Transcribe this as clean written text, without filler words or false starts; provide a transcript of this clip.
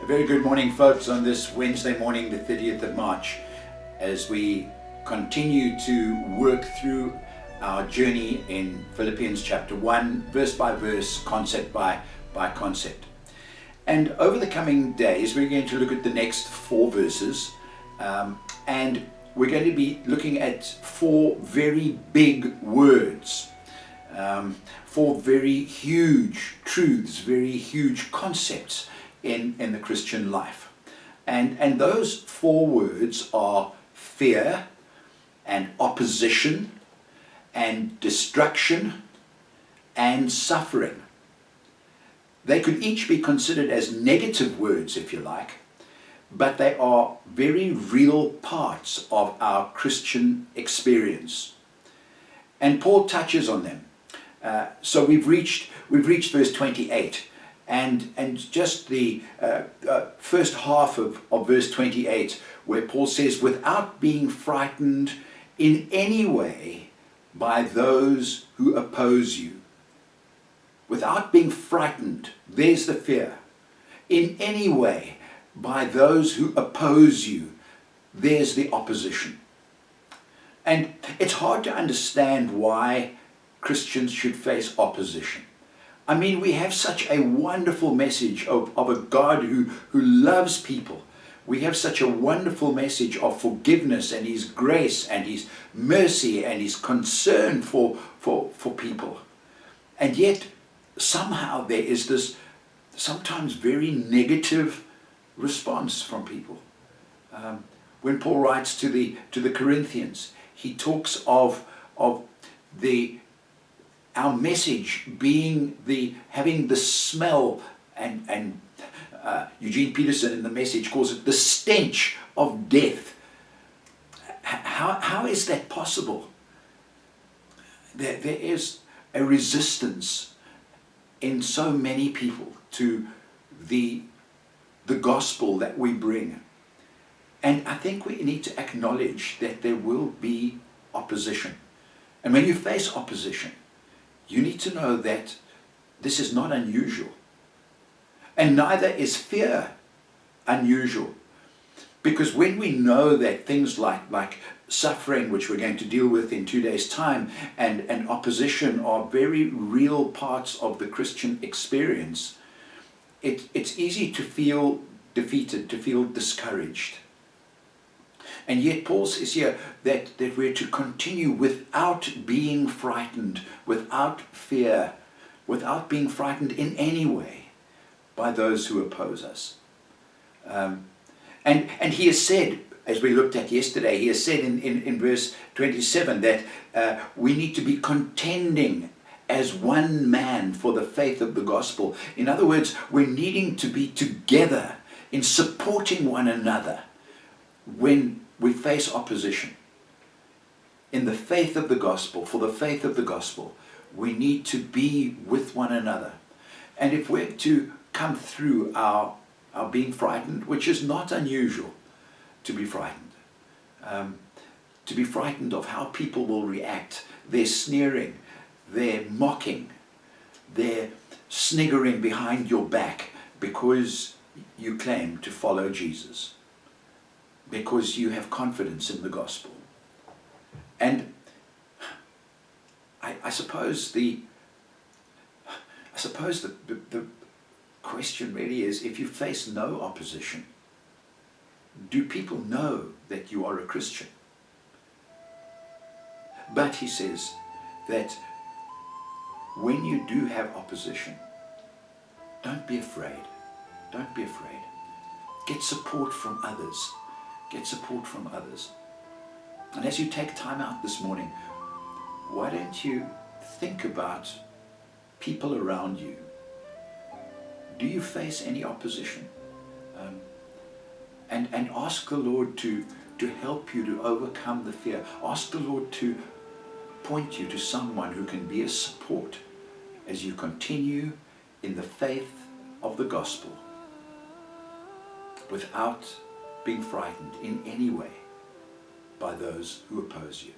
very good morning, folks, on this Wednesday morning, the 30th of March, as we continue to work through our journey in Philippians chapter 1, verse by verse, concept by concept. And over the coming days, we're going to look at the next 4 verses, and we're going to be looking at 4 very big words, 4 very huge truths, very huge concepts in the Christian life. And those 4 words are fear and opposition and destruction and suffering. They could each be considered as negative words, if you like, but they are very real parts of our Christian experience. And Paul touches on them. So we've reached verse 28, and just the first half of verse 28, where Paul says, without being frightened in any way by those who oppose you. Without being frightened, there's the fear. In any way by those who oppose you, there's the opposition. And it's hard to understand why Christians should face opposition. I mean, we have such a wonderful message of a God who loves people. We have such a wonderful message of forgiveness and His grace and His mercy and His concern for people. And yet, somehow there is this sometimes very negative response from people. When Paul writes to the Corinthians, he talks of our message being having the smell, and Eugene Peterson in the Message calls it the stench of death. How is that possible? There is a resistance in so many people to the gospel that we bring. And I think we need to acknowledge that there will be opposition. And when you face opposition, you need to know that this is not unusual. And neither is fear unusual. Because when we know that things like suffering, which we're going to deal with in 2 days' time, and opposition are very real parts of the Christian experience, it's easy to feel defeated, to feel discouraged. And yet Paul says here that we're to continue without being frightened, without fear, without being frightened in any way by those who oppose us. And he has said, as we looked at yesterday, he has said in verse 27 that we need to be contending as one man for the faith of the gospel. In other words, we're needing to be together in supporting one another when we face opposition. In the faith of the gospel, for the faith of the gospel, we need to be with one another. And if we're to come through our being frightened, which is not unusual to be frightened of how people will react, their sneering, their mocking, their sniggering behind your back because you claim to follow Jesus, because you have confidence in the gospel. And I suppose the question really is, if you face no opposition, do people know that you are a Christian? But he says that when you do have opposition, don't be afraid. Don't be afraid. Get support from others. Get support from others. And as you take time out this morning, why don't you think about people around you? Do you face any opposition? And ask the Lord to help you to overcome the fear. Ask the Lord to point you to someone who can be a support as you continue in the faith of the gospel without being frightened in any way by those who oppose you.